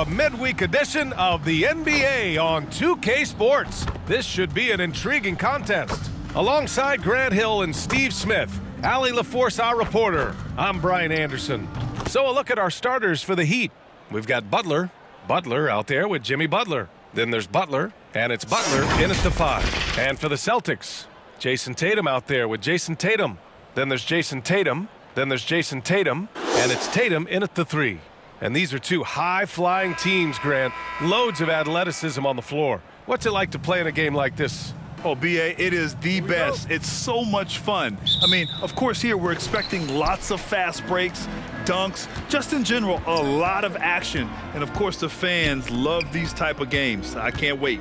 a midweek edition of the NBA on 2K Sports. This should be an intriguing contest. Alongside Grant Hill and Steve Smith, Allie LaForce, our reporter, I'm Brian Anderson. So a look at our starters for the Heat. We've got Butler out there with Jimmy Butler. Then there's Butler, and it's Butler in at the 5. And for the Celtics, Jayson Tatum out there with Jayson Tatum. Then there's Jayson Tatum. Then there's Jayson Tatum, and it's Tatum in at the 3. And these are two high-flying teams, Grant. Loads of athleticism on the floor. What's it like to play in a game like this? Oh, B.A., it is the best. It's so much fun. I mean, of course, here we're expecting lots of fast breaks, dunks, just in general, a lot of action. And, of course, the fans love these type of games. I can't wait.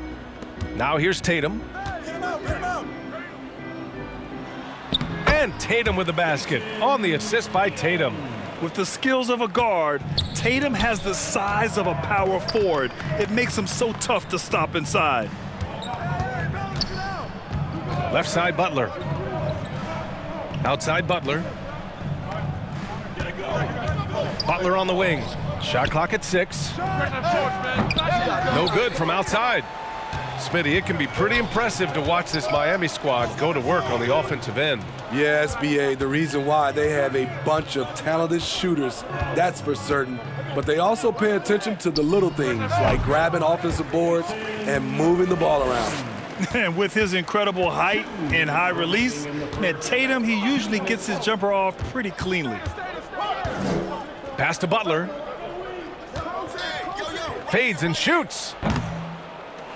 Now here's Tatum. And Tatum with the basket on the assist by Tatum. With the skills of a guard, Tatum has the size of a power forward. It makes him so tough to stop inside. Left side, Butler. Outside, Butler. Butler on the wing. Shot clock at 6. No good from outside. Smitty, it can be pretty impressive to watch this Miami squad go to work on the offensive end. Yes, B.A., the reason why they have a bunch of talented shooters, that's for certain. But they also pay attention to the little things, like grabbing offensive boards and moving the ball around. And with his incredible height and high release, man, Tatum, he usually gets his jumper off pretty cleanly. Pass to Butler. Fades and shoots.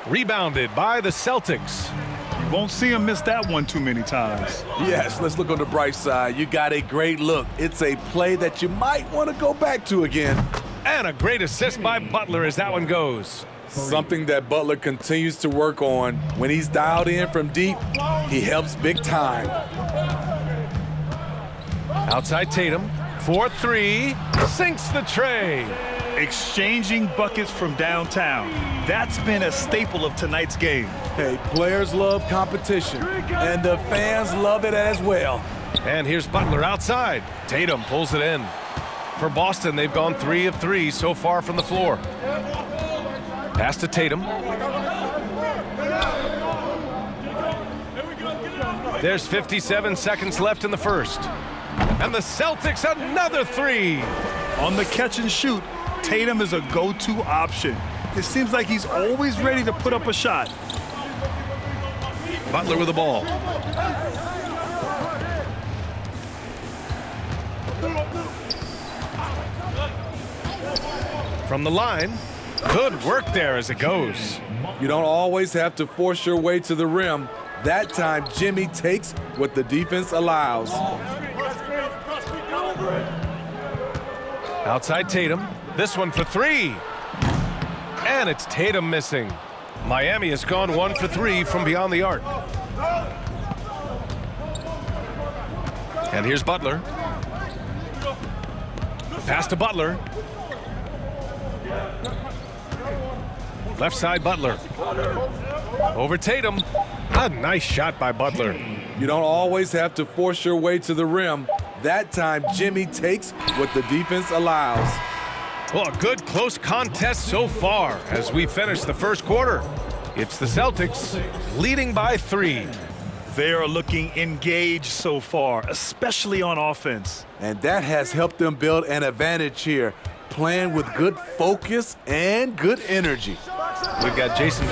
Rebounded by the Celtics. You won't see him miss that one too many times. Yes, let's look on the bright side. You got a great look. It's a play that you might want to go back to again. And a great assist by Butler as that one goes. Something that Butler continues to work on. When he's dialed in from deep, he helps big time. Outside Tatum, 4-3, sinks the tray. Exchanging buckets from downtown. That's been a staple of tonight's game. Hey, players love competition, and the fans love it as well. And here's Butler outside. Tatum pulls it in. For Boston, they've gone 3 of 3 so far from the floor. Pass to Tatum. There's 57 seconds left in the first. And the Celtics another 3. On the catch and shoot, Tatum is a go-to option. It seems like he's always ready to put up a shot. Butler with the ball. From the line. Good work there as it goes. You don't always have to force your way to the rim. That time, Jimmy takes what the defense allows. Outside Tatum. This one for 3. And it's Tatum missing. Miami has gone 1 for 3 from beyond the arc. And here's Butler. Pass to Butler. Left side, Butler. Over Tatum. A nice shot by Butler. You don't always have to force your way to the rim. That time, Jimmy takes what the defense allows. Well, a good close contest so far as we finish the first quarter. It's the Celtics leading by 3. They are looking engaged so far, especially on offense. And that has helped them build an advantage here, playing with good focus and good energy. We've got Jayson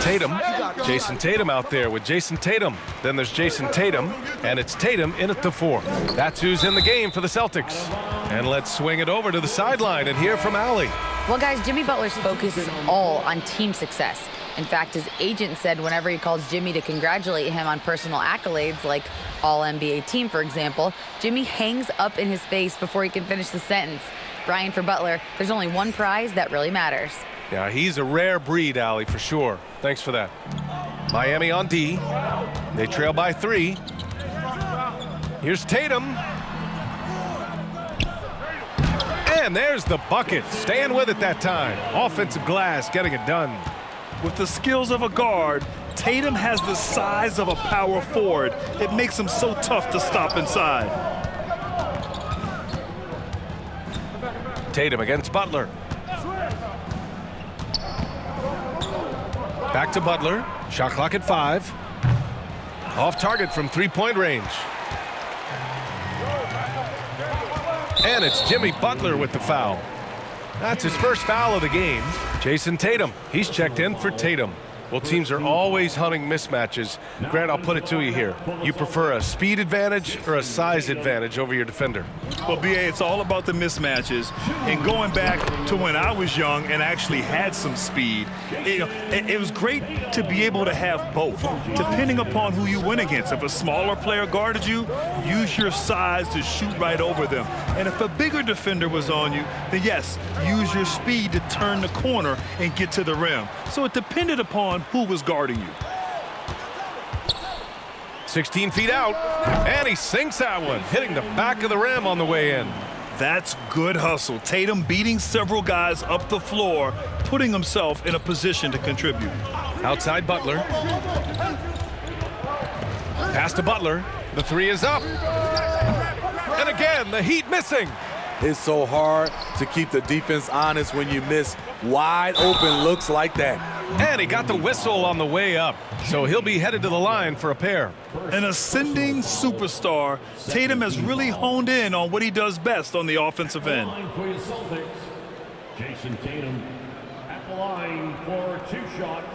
Tatum out there with Jayson Tatum. Then there's Jayson Tatum, and it's Tatum in at the 4. That's who's in the game for the Celtics. And let's swing it over to the sideline and hear from Allie. Well, guys, Jimmy Butler's focus is all on team success. In fact, his agent said whenever he calls Jimmy to congratulate him on personal accolades, like All-NBA team, for example, Jimmy hangs up in his face before he can finish the sentence. Brian, for Butler, there's only one prize that really matters. Yeah, he's a rare breed, Allie, for sure. Thanks for that. Miami on D. They trail by 3. Here's Tatum. And there's the bucket. Staying with it that time. Offensive glass, getting it done. With the skills of a guard, Tatum has the size of a power forward. It makes him so tough to stop inside. Tatum against Butler. Back to Butler. Shot clock at 5. Off target from three-point range. And it's Jimmy Butler with the foul. That's his first foul of the game. Jayson Tatum, he's checked in for Tatum. Well, teams are always hunting mismatches. Grant, I'll put it to you here. You prefer a speed advantage or a size advantage over your defender? Well, BA, it's all about the mismatches. And going back to when I was young and actually had some speed, it was great to be able to have both, depending upon who you went against. If a smaller player guarded you, use your size to shoot right over them. And if a bigger defender was on you, then yes, use your speed to turn the corner and get to the rim. So it depended upon who was guarding you. 16 feet out, and he sinks that one, hitting the back of the rim on the way in. That's good hustle. Tatum beating several guys up the floor, putting himself in a position to contribute. Outside Butler. Pass to Butler. The three is up. And again, the Heat missing. It's so hard to keep the defense honest when you miss wide open looks like that. And he got the whistle on the way up, so he'll be headed to the line for a pair. An ascending superstar, Tatum has really honed in on what he does best on the offensive end. For your Celtics, Jayson Tatum at the line for 2 shots.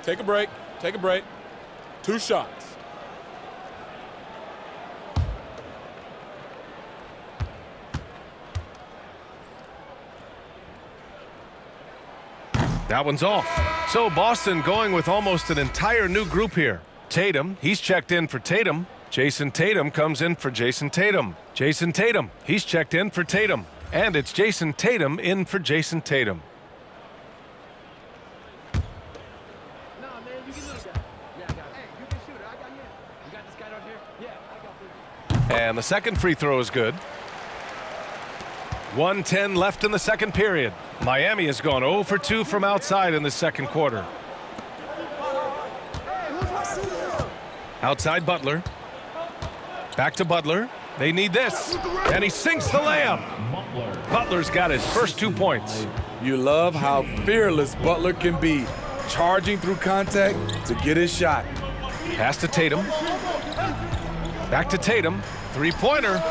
Take a break. Take a break. 2 shots. That one's off. So Boston going with almost an entire new group here. Tatum, he's checked in for Tatum. Jayson Tatum comes in for Jayson Tatum. Jayson Tatum, he's checked in for Tatum. And it's Jayson Tatum in for Jayson Tatum. And the second free throw is good. 1:10 left in the second period. Miami has gone 0 for 2 from outside in the second quarter. Outside Butler. Back to Butler. They need this. And he sinks the layup. Butler's got his first 2 points. You love how fearless Butler can be, charging through contact to get his shot. Pass to Tatum. Back to Tatum. Three-pointer.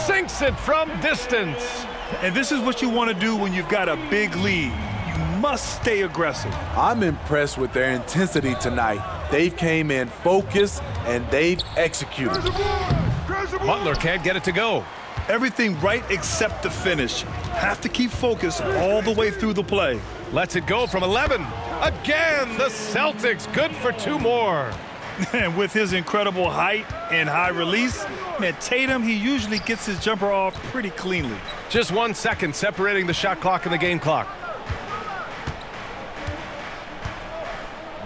Sinks it from distance. And this is what you want to do when you've got a big lead. You must stay aggressive. I'm impressed with their intensity tonight. They've came in focused and they've executed. Butler can't get it to go. Everything right except the finish. Have to keep focused all the way through the play. Lets it go from 11. Again, the Celtics good for 2 more. And with his incredible height and high release, man, Tatum, he usually gets his jumper off pretty cleanly. Just 1 second separating the shot clock and the game clock.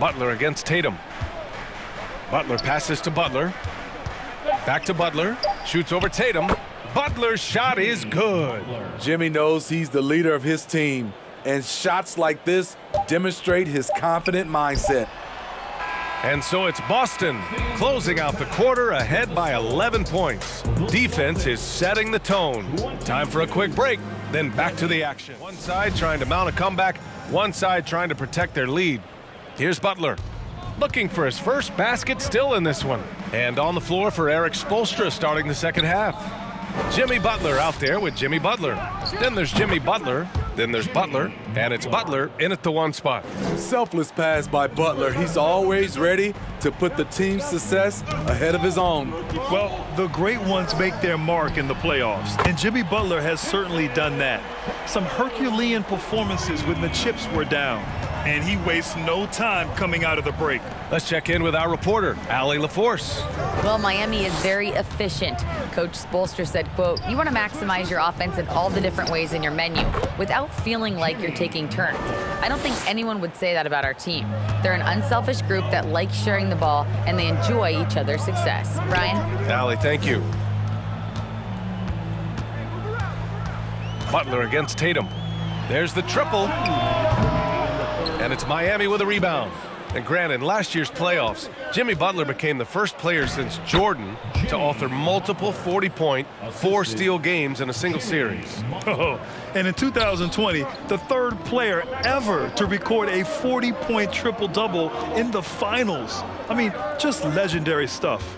Butler against Tatum. Butler passes to Butler. Back to Butler. Shoots over Tatum. Butler's shot is good. Jimmy knows he's the leader of his team, and shots like this demonstrate his confident mindset. And so it's Boston closing out the quarter ahead by 11 points. Defense is setting the tone. Time for a quick break, then back to the action. One side trying to mount a comeback, one side trying to protect their lead. Here's Butler, looking for his first basket still in this one. And on the floor for Eric Spoelstra starting the second half. Jimmy Butler out there with Jimmy Butler. Then there's Jimmy Butler. Then there's Butler. And it's Butler in at the 1 spot. Selfless pass by Butler. He's always ready to put the team's success ahead of his own. Well, the great ones make their mark in the playoffs, and Jimmy Butler has certainly done that. Some Herculean performances when the chips were down, and he wastes no time coming out of the break. Let's check in with our reporter, Allie LaForce. Well, Miami is very efficient. Coach Spoelstra said, quote, "You want to maximize your offense in all the different ways in your menu without feeling like you're taking turns." I don't think anyone would say that about our team. They're an unselfish group that likes sharing the ball, and they enjoy each other's success. Brian? Allie, thank you. Butler against Tatum. There's the triple. And it's Miami with a rebound. And granted, in last year's playoffs, Jimmy Butler became the first player since Jordan to author multiple 40-point, 4-steal games in a single series. Oh, and in 2020, the third player ever to record a 40-point triple-double in the finals. I mean, just legendary stuff.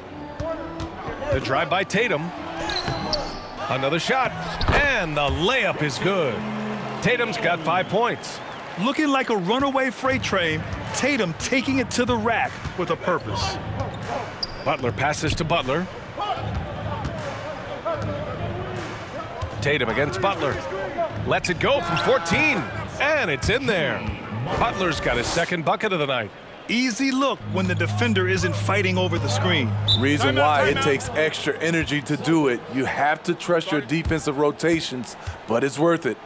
The drive by Tatum. Another shot, and the layup is good. Tatum's got 5 points. Looking like a runaway freight train, Tatum taking it to the rack with a purpose. Butler passes to Butler. Tatum against Butler. Lets it go from 14, and it's in there. Butler's got his second bucket of the night. Easy look when the defender isn't fighting over the screen. Reason why it takes extra energy to do it. You have to trust your defensive rotations, but it's worth it.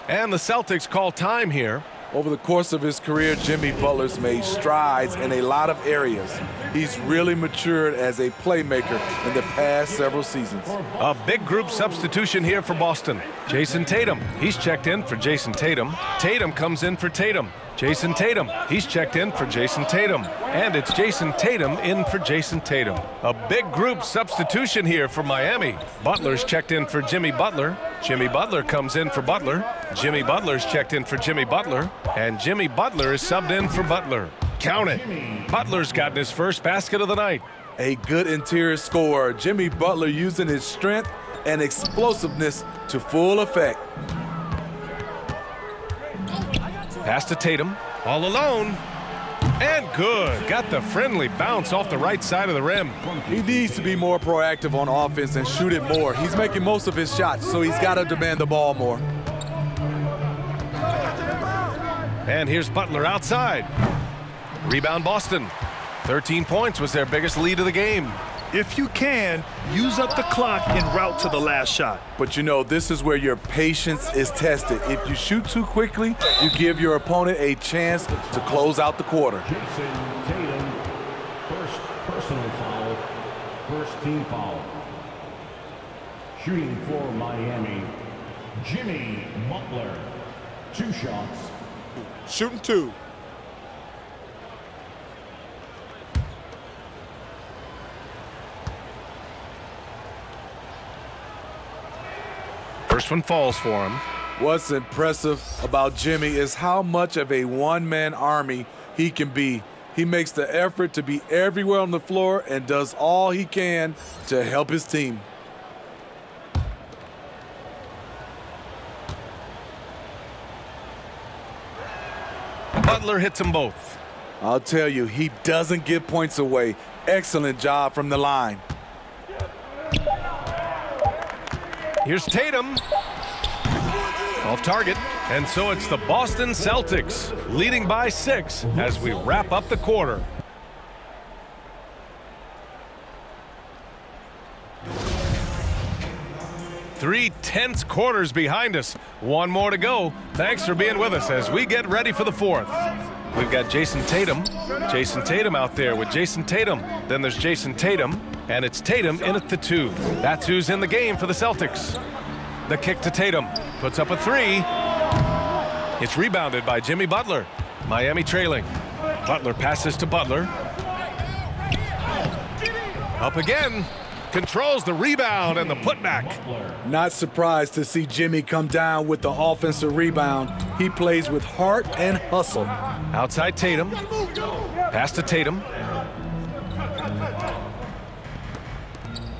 And the Celtics call time here. Over the course of his career, Jimmy Butler's made strides in a lot of areas. He's really matured as a playmaker in the past several seasons. A big group substitution here for Boston. Jayson Tatum, he's checked in for Jayson Tatum. Tatum comes in for Tatum. Jayson Tatum, he's checked in for Jayson Tatum. And it's Jayson Tatum in for Jayson Tatum. A big group substitution here for Miami. Butler's checked in for Jimmy Butler. Jimmy Butler comes in for Butler. Jimmy Butler's checked in for Jimmy Butler. And Jimmy Butler is subbed in for Butler. Count it. Butler's gotten his first basket of the night. A good interior scorer. Jimmy Butler using his strength and explosiveness to full effect. Pass to Tatum, all alone, and good. Got the friendly bounce off the right side of the rim. He needs to be more proactive on offense and shoot it more. He's making most of his shots, so he's got to demand the ball more. And here's Butler outside. Rebound Boston. 13 points was their biggest lead of the game. If you can, use up the clock en route to the last shot. But you know, this is where your patience is tested. If you shoot too quickly, you give your opponent a chance to close out the quarter. Jayson Tatum, first personal foul, first team foul. Shooting for Miami, Jimmy Butler. 2 shots. Shooting 2. First one falls for him. What's impressive about Jimmy is how much of a one-man army he can be. He makes the effort to be everywhere on the floor and does all he can to help his team. Butler hits them both. I'll tell you, he doesn't give points away. Excellent job from the line. Here's Tatum. Off target. And so it's the Boston Celtics leading by 6 as we wrap up the quarter. Three tense quarters behind us. One more to go. Thanks for being with us as we get ready for the 4th. We've got Jayson Tatum out there with Jayson Tatum. Then there's Jayson Tatum, and it's Tatum in at the 2. That's who's in the game for the Celtics. The kick to Tatum, puts up a 3. It's rebounded by Jimmy Butler. Miami trailing. Butler passes to Butler. Up again. Controls the rebound and the putback. Not surprised to see Jimmy come down with the offensive rebound. He plays with heart and hustle. Outside Tatum. Pass to Tatum.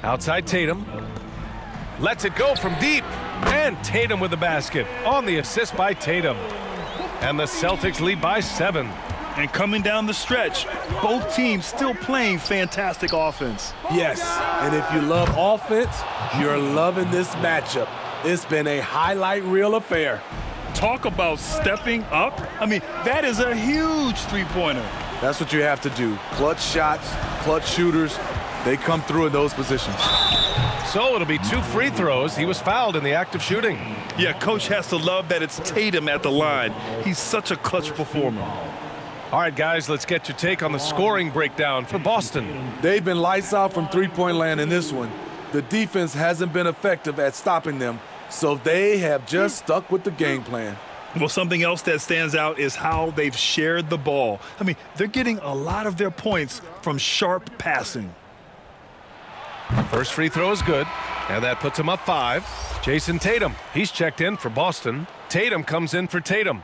Outside Tatum. Lets it go from deep. And Tatum with the basket on the assist by Tatum. And the Celtics lead by 7. And coming down the stretch, both teams still playing fantastic offense. Yes, and if you love offense, you're loving this matchup. It's been a highlight reel affair. Talk about stepping up. I mean, that is a huge three-pointer. That's what you have to do. Clutch shots, clutch shooters, they come through in those positions. So it'll be 2 free throws. He was fouled in the act of shooting. Yeah, coach has to love that it's Tatum at the line. He's such a clutch performer. All right, guys, let's get your take on the scoring breakdown for Boston. They've been lights out from three-point land in this one. The defense hasn't been effective at stopping them, so they have just stuck with the game plan. Well, something else that stands out is how they've shared the ball. I mean, they're getting a lot of their points from sharp passing. First free throw is good, and that puts him up 5. Jayson Tatum, he's checked in for Boston. Tatum comes in for Tatum.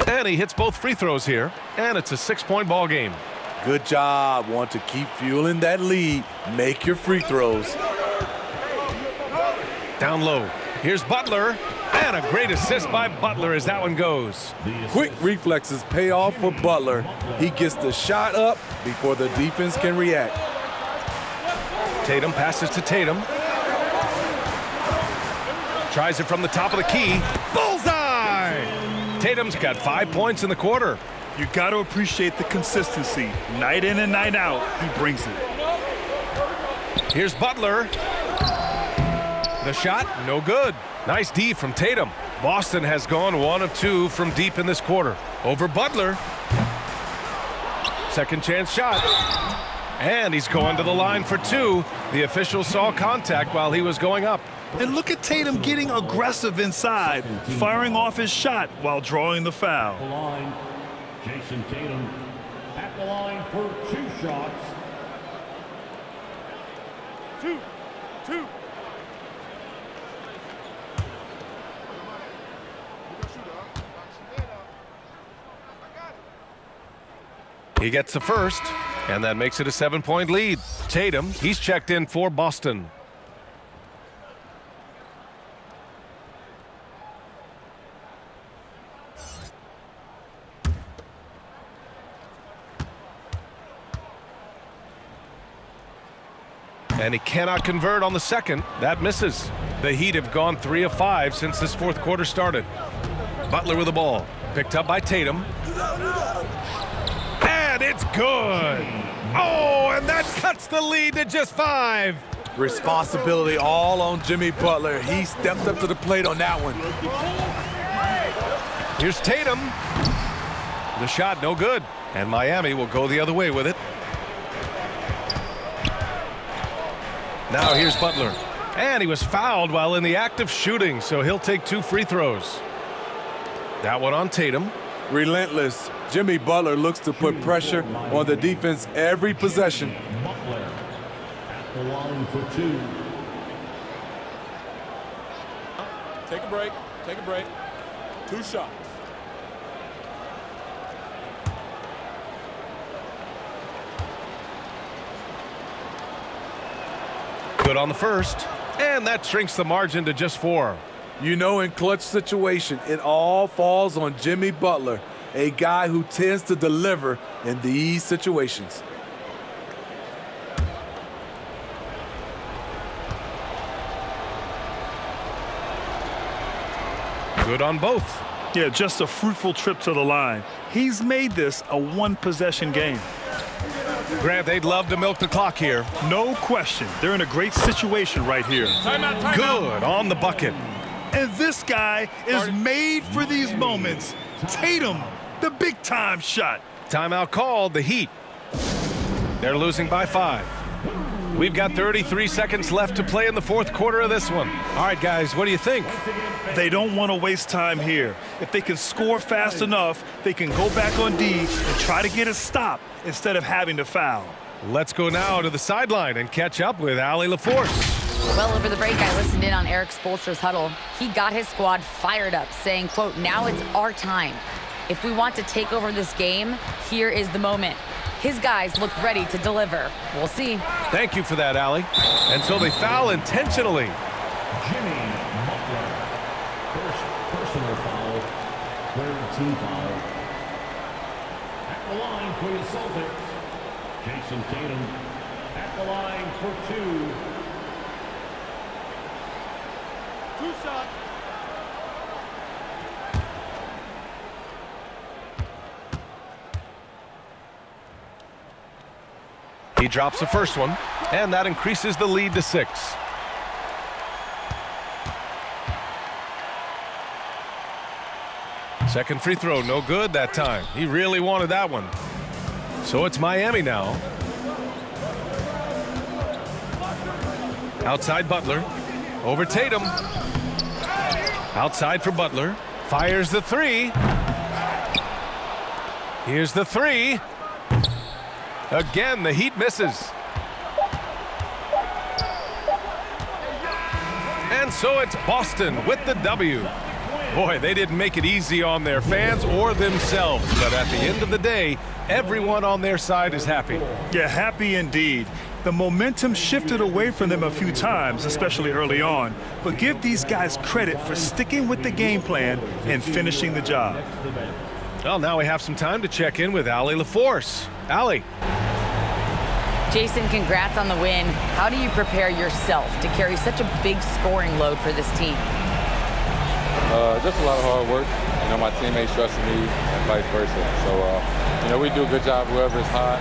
And he hits both free throws here, and it's a 6-point ball game. Good job. Want to keep fueling that lead. Make your free throws. Down low. Here's Butler, and a great assist by Butler as that one goes. Quick reflexes pay off for Butler. He gets the shot up before the defense can react. Tatum passes to Tatum. Tries it from the top of the key. Bullseye! Tatum's got 5 points in the quarter. You got to appreciate the consistency. Night in and night out, he brings it. Here's Butler. The shot, no good. Nice D from Tatum. Boston has gone 1 of 2 from deep in this quarter. Over Butler. Second chance shot. And he's going to the line for 2. The official saw contact while he was going up. And look at Tatum getting aggressive inside, firing off his shot while drawing the foul. The line, Jayson Tatum at the line for 2 shots. 2. He gets the first, and that makes it a 7-point lead. Tatum, he's checked in for Boston. And he cannot convert on the second. That misses. The Heat have gone 3 of 5 since this fourth quarter started. Butler with the ball. Picked up by Tatum. And it's good. Oh, and that cuts the lead to just 5. Responsibility all on Jimmy Butler. He stepped up to the plate on that one. Here's Tatum. The shot no good. And Miami will go the other way with it. Now here's Butler. And he was fouled while in the act of shooting, so he'll take 2 free throws. That one on Tatum. Relentless. Jimmy Butler looks to put pressure on the defense every possession. Butler at the line for 2. Take a break. 2 shots. Good on the first. And that shrinks the margin to just 4. You know, in clutch situation, it all falls on Jimmy Butler, a guy who tends to deliver in these situations. Good on both. Yeah, just a fruitful trip to the line. He's made this a 1-possession game. Grant, they'd love to milk the clock here. No question. They're in a great situation right here. Good on the bucket. And this guy is made for these moments. Tatum, the big-time shot. Timeout called, the Heat. They're losing by 5. We've got 33 seconds left to play in the fourth quarter of this one. All right, guys, what do you think? They don't want to waste time here. If they can score fast enough, they can go back on D and try to get a stop instead of having to foul. Let's go now to the sideline and catch up with Allie LaForce. Well, over the break, I listened in on Eric Spoelstra's huddle. He got his squad fired up, saying, quote, "Now it's our time. If we want to take over this game, here is the moment." His guys look ready to deliver. We'll see. Thank you for that, Allie. And so they foul intentionally. Jimmy Butler. First personal foul. Third team foul. At the line for the Celtics, Jayson Tatum. At the line for 2. 2 shots. He drops the first one, and that increases the lead to 6. Second free throw, no good that time. He really wanted that one. So it's Miami now. Outside Butler. Over Tatum. Outside for Butler. Fires the three. Here's the three. Again, the Heat misses. And so it's Boston with the W. Boy, they didn't make it easy on their fans or themselves, but at the end of the day, everyone on their side is happy. Yeah, happy indeed. The momentum shifted away from them a few times, especially early on, but give these guys credit for sticking with the game plan and finishing the job. Well, now we have some time to check in with Allie LaForce. Allie. Jayson, congrats on the win. How do you prepare yourself to carry such a big scoring load for this team? Just a lot of hard work. You know, my teammates trusting me and vice versa. So, you know, we do a good job whoever's hot,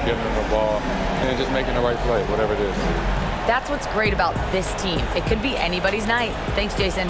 giving them the ball, and just making the right play, whatever it is. That's what's great about this team. It could be anybody's night. Thanks, Jayson.